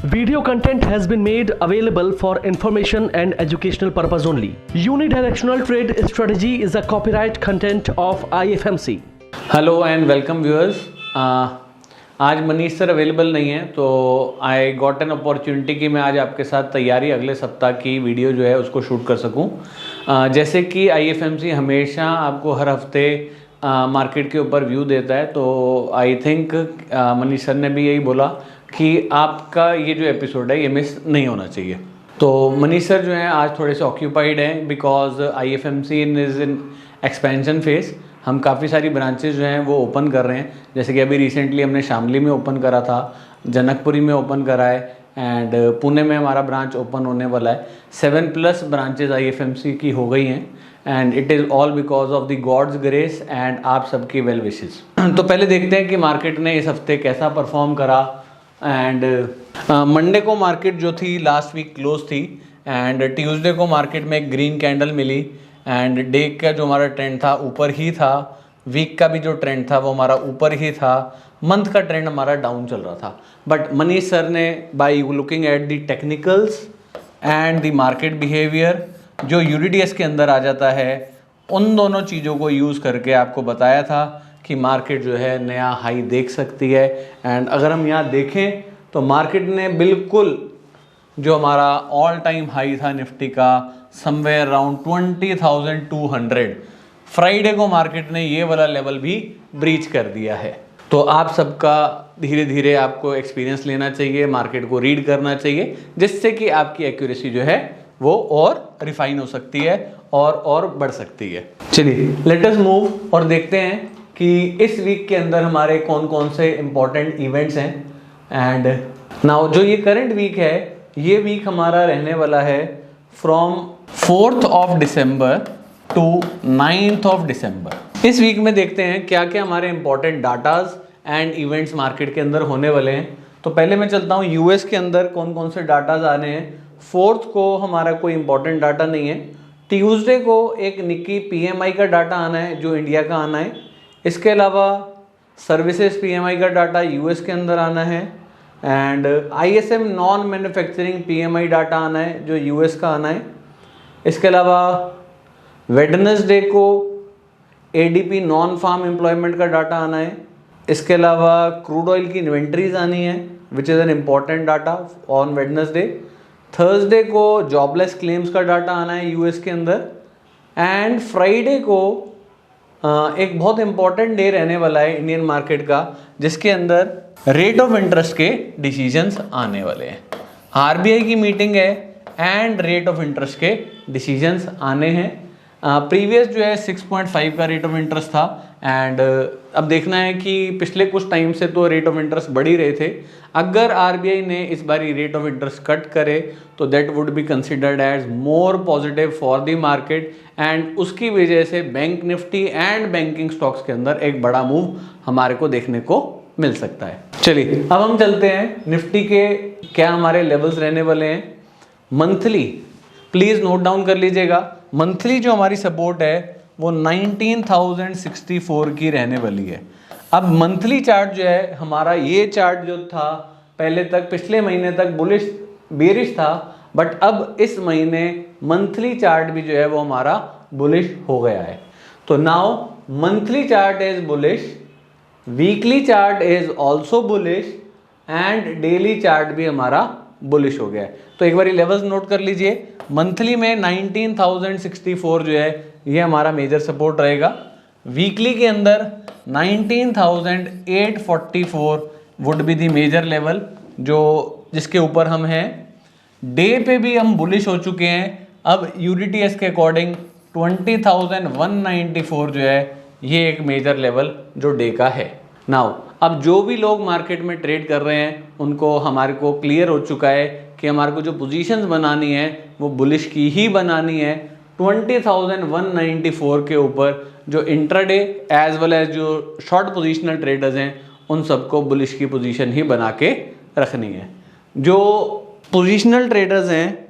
Video content has been made available for information and educational purpose only. Unidirectional trade strategy is a copyright content of IFMC. Hello and welcome viewers. आज Manish sir available नहीं है तो I got an opportunity कि मैं आज आपके साथ तैयारी अगले सप्ताह की वीडियो जो है उसको शूट कर सकूं। जैसे कि IFMC हमेशा आपको हर हफ्ते मार्केट के ऊपर व्यू देता है, तो आई थिंक मनीष सर ने भी यही बोला कि आपका ये जो एपिसोड है ये मिस नहीं होना चाहिए। तो मनीष सर जो हैं आज थोड़े से ऑक्यूपाइड हैं because IFMC is in expansion phase. हम काफ़ी सारी ब्रांचेज जो हैं वो ओपन कर रहे हैं, जैसे कि अभी रिसेंटली हमने शामली में ओपन करा था, जनकपुरी में ओपन करा है एंड पुणे में हमारा ब्रांच ओपन होने वाला है। 7+ ब्रांचेज IFMC की हो गई हैं and it is all because of the gods grace and आप सबकी वेल विशेज़। तो पहले देखते हैं कि मार्केट ने इस हफ्ते कैसा परफॉर्म करा। एंड मंडे को मार्केट जो थी लास्ट वीक क्लोज थी एंड ट्यूसडे को मार्केट में एक ग्रीन कैंडल मिली एंड डे का जो हमारा ट्रेंड था ऊपर ही था, वीक का भी जो ट्रेंड था वो हमारा ऊपर ही था, मंथ का ट्रेंड हमारा डाउन चल रहा था। बट मनीष सर ने by looking at the technicals and the market behaviour जो UDTS के अंदर आ जाता है, उन दोनों चीज़ों को यूज़ करके आपको बताया था कि मार्केट जो है नया हाई देख सकती है। एंड अगर हम यहाँ देखें तो मार्केट ने बिल्कुल जो हमारा ऑल टाइम हाई था निफ्टी का समवेयर अराउंड 20,200, फ्राइडे को मार्केट ने ये वाला लेवल भी ब्रीच कर दिया है। तो आप सबका धीरे धीरे आपको एक्सपीरियंस लेना चाहिए, मार्केट को रीड करना चाहिए, जिससे कि आपकी एक्यूरेसी जो है वो और रिफाइन हो सकती है और बढ़ सकती है। चलिए लेट अस मूव और देखते हैं कि इस वीक के अंदर हमारे कौन कौन से इम्पोर्टेंट इवेंट्स हैं। एंड नाउ जो ये करंट वीक है, ये वीक हमारा रहने वाला है from 4th of December to 9th of December। इस वीक में देखते हैं क्या क्या हमारे important datas and events market के अंदर होने वाले हैं। तो पहले मैं चलता हूँ US के अंदर कौन कौन से डाटाज आने हैं। 4th को हमारा कोई इंपॉर्टेंट डाटा नहीं है। ट्यूसडे को एक निक्की PMI का डाटा आना है जो इंडिया का आना है। इसके अलावा सर्विसेज PMI का डाटा US के अंदर आना है and ISM non manufacturing PMI data आना है जो US का आना है। इसके अलावा वेडनेसडे को ADP नॉन फार्म एम्प्लॉयमेंट का डाटा आना है। इसके अलावा क्रूड ऑयल की इन्वेंट्रीज आनी है which is an important data on Wednesday. Thursday को जॉबलेस क्लेम्स का डाटा आना है US के अंदर एंड फ्राइडे को एक बहुत इंपॉर्टेंट डे रहने वाला है इंडियन मार्केट का, जिसके अंदर रेट ऑफ इंटरेस्ट के डिसीजंस आने वाले हैं। RBI की मीटिंग है एंड रेट ऑफ इंटरेस्ट के डिसीजंस आने हैं। प्रीवियस जो है 6.5 का रेट ऑफ इंटरेस्ट था एंड अब देखना है कि पिछले कुछ टाइम से तो रेट ऑफ इंटरेस्ट बढ़ ही रहे थे। अगर RBI ने इस बार रेट ऑफ इंटरेस्ट कट करे तो that would be considered as more positive for the market and उसकी वजह से bank Nifty and banking stocks के अंदर एक बड़ा मूव हमारे को देखने को मिल सकता है। चलिए अब हम चलते हैं निफ्टी के क्या हमारे लेवल्स रहने वाले हैं। मंथली प्लीज़ नोट डाउन कर लीजिएगा। मंथली जो हमारी सपोर्ट है वो 19,064 की रहने वाली है। अब मंथली चार्ट जो है हमारा, ये चार्ट जो था पहले तक पिछले महीने तक बुलिश बेरिश था, बट अब इस महीने मंथली चार्ट भी जो है वो हमारा बुलिश हो गया है। तो now monthly chart is bullish, weekly chart is also bullish and daily chart भी हमारा बुलिश हो गया है। तो एक बार लेवल्स नोट कर लीजिए। मंथली में 19,064 जो है ये हमारा मेजर सपोर्ट रहेगा। वीकली के अंदर 19,844 would be the major level जो जिसके ऊपर हम हैं। डे पे भी हम बुलिश हो चुके हैं। अब UDTS के अकॉर्डिंग 20,194 जो है ये एक मेजर लेवल जो डे का है। नाउ अब जो भी लोग मार्केट में ट्रेड कर रहे हैं उनको हमारे को क्लियर हो चुका है कि हमारे को जो पोजीशंस बनानी है वो बुलिश की ही बनानी है। 20,194 के ऊपर जो इंट्राडे एज वेल एज जो शॉर्ट पोजीशनल ट्रेडर्स हैं उन सबको बुलिश की पोजीशन ही बना के रखनी है। जो पोजीशनल ट्रेडर्स हैं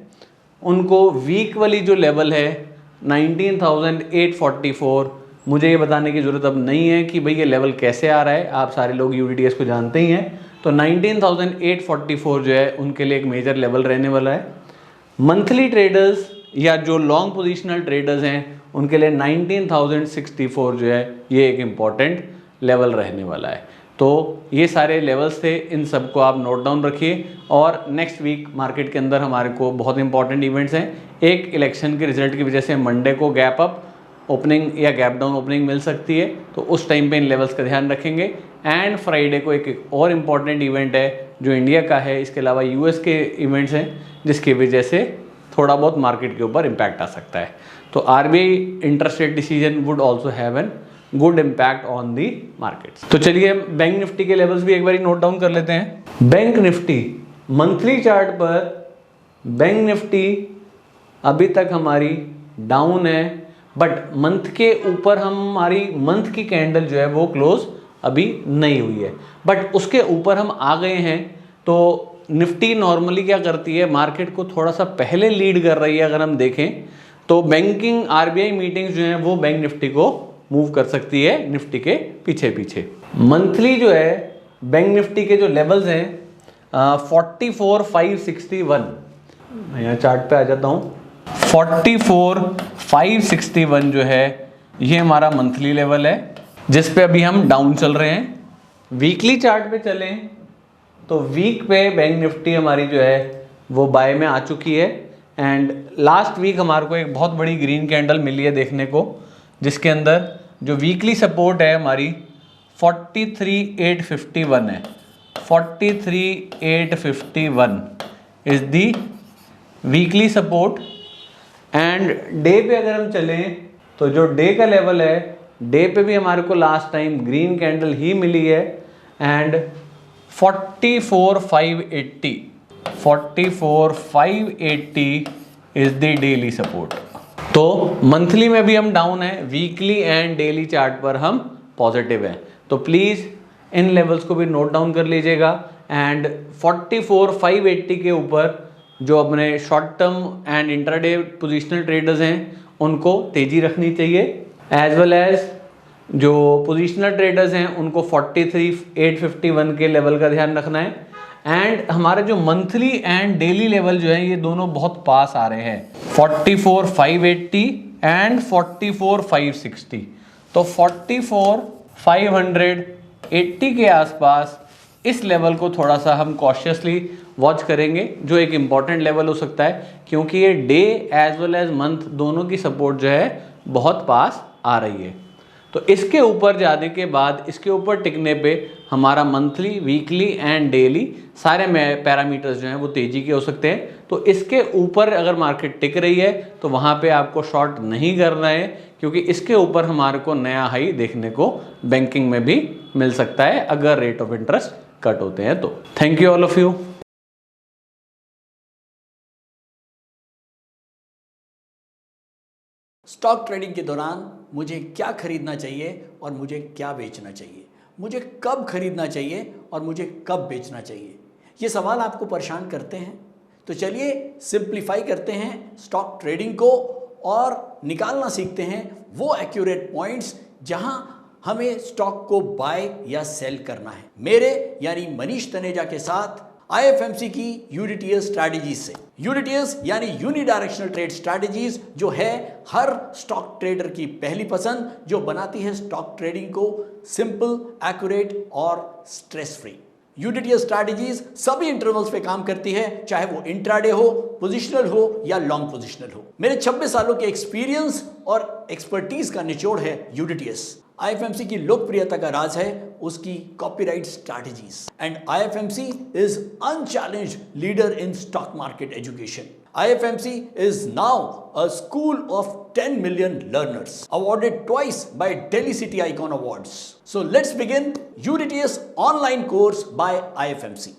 उनको वीक वाली जो लेवल है 19,844, मुझे ये बताने की ज़रूरत अब नहीं है कि भाई ये लेवल कैसे आ रहा है, आप सारे लोग UDTS को जानते ही हैं। तो 19,844 जो है उनके लिए एक मेजर लेवल रहने वाला है। मंथली ट्रेडर्स या जो लॉन्ग पोजिशनल ट्रेडर्स हैं उनके लिए 19,064 जो है ये एक इम्पॉर्टेंट लेवल रहने वाला है। तो ये सारे लेवल्स थे, इन सबको आप नोट डाउन रखिए। और नेक्स्ट वीक मार्केट के अंदर हमारे को बहुत इंपॉर्टेंट इवेंट्स हैं। एक इलेक्शन के रिजल्ट की वजह से मंडे को गैप अप ओपनिंग या गैप डाउन ओपनिंग मिल सकती है, तो उस टाइम पे इन लेवल्स का ध्यान रखेंगे। एंड फ्राइडे को एक और इम्पॉर्टेंट इवेंट है जो इंडिया का है, इसके अलावा यूएस के इवेंट्स हैं जिसकी वजह से थोड़ा बहुत मार्केट के ऊपर इम्पैक्ट आ सकता है। तो RBI interest rate decision would also have an good impact on the markets. तो चलिए बैंक निफ्टी के लेवल्स भी एक बार नोट डाउन कर लेते हैं। बैंक निफ्टी मंथली चार्ट पर बैंक निफ्टी अभी तक हमारी डाउन है, बट मंथ के ऊपर हमारी मंथ की कैंडल जो है वो क्लोज अभी नहीं हुई है, बट उसके ऊपर हम आ गए हैं। तो निफ्टी नॉर्मली क्या करती है, मार्केट को थोड़ा सा पहले लीड कर रही है। अगर हम देखें तो बैंकिंग आरबीआई मीटिंग्स जो हैं वो बैंक निफ्टी को मूव कर सकती है निफ्टी के पीछे पीछे। मंथली जो है बैंक निफ्टी के जो लेवल्स हैं 44,561, मैं यहाँ चार्ट पे आ जाता हूँ। 44,561 जो है ये हमारा मंथली लेवल है जिस पे अभी हम डाउन चल रहे हैं। वीकली चार्ट पे चलें तो वीक पे बैंक निफ्टी हमारी जो है वो बाय में आ चुकी है। एंड लास्ट वीक हमारे को एक बहुत बड़ी ग्रीन कैंडल मिली है देखने को, जिसके अंदर जो वीकली सपोर्ट है हमारी 43,851 है। 43,851 is the weekly support. And day पे अगर हम चलें तो जो डे का लेवल है, डे पे भी हमारे को लास्ट टाइम ग्रीन कैंडल ही मिली है। And 44,580 is the daily support. तो मंथली में भी हम डाउन है, वीकली एंड डेली चार्ट पर हम पॉजिटिव हैं। तो प्लीज़ इन लेवल्स को भी नोट डाउन कर लीजिएगा। एंड 44,580 के ऊपर जो अपने short term and intraday positional traders हैं उनको तेज़ी रखनी चाहिए, एज वेल एज जो पोजिशनल ट्रेडर्स हैं उनको 43,851 के लेवल का ध्यान रखना है। एंड हमारे जो मंथली एंड डेली लेवल जो है ये दोनों बहुत पास आ रहे हैं, 44,580 एंड 44,560। तो 44,580 के आसपास इस लेवल को थोड़ा सा हम कॉशियसली वॉच करेंगे, जो एक इम्पॉर्टेंट लेवल हो सकता है, क्योंकि ये day as well as month दोनों की सपोर्ट जो है बहुत पास आ रही है। तो इसके ऊपर जाने के बाद, इसके ऊपर टिकने पे हमारा मंथली, वीकली एंड डेली सारे पैरामीटर्स जो हैं वो तेज़ी के हो सकते हैं। तो इसके ऊपर अगर मार्केट टिक रही है तो वहाँ पे आपको शॉर्ट नहीं करना है, क्योंकि इसके ऊपर हमारे को नया हाई देखने को बैंकिंग में भी मिल सकता है अगर रेट ऑफ इंटरेस्ट कट होते हैं तो। Thank you all of you. Stock trading के दौरान मुझे क्या खरीदना चाहिए और मुझे क्या बेचना चाहिए, मुझे कब खरीदना चाहिए और मुझे कब बेचना चाहिए, ये सवाल आपको परेशान करते हैं। तो चलिए सिंप्लीफाई करते हैं स्टॉक ट्रेडिंग को और निकालना सीखते हैं वो एक्यूरेट पॉइंट्स जहां हमें स्टॉक को बाय या सेल करना है। मेरे यानी मनीष तनेजा के साथ IFMC की यूनिटीएस स्ट्रैटेजीज से। यूनिटीएस यानी यूनिडायरेक्शनल ट्रेड स्ट्रैटेजीज, जो है हर स्टॉक ट्रेडर की पहली पसंद, जो बनाती है स्टॉक ट्रेडिंग को सिंपल, एक्यूरेट और स्ट्रेस फ्री। यूनिटीएस स्ट्रैटेजीज सभी इंटरवल्स पे काम करती है, चाहे वो इंट्राडे हो, पोजिशनल हो या लॉन्ग पोजिशनल हो। मेरे 26 सालों के एक्सपीरियंस और एक्सपर्टीज का निचोड़ है यूनिटीएस। IFMC की लोकप्रियता का राज है उसकी copyright strategies. And IFMC is unchallenged leader in stock market education. IFMC is now a school of 10 million learners, awarded twice by Delhi City Icon Awards. So let's begin UDTS online course by IFMC.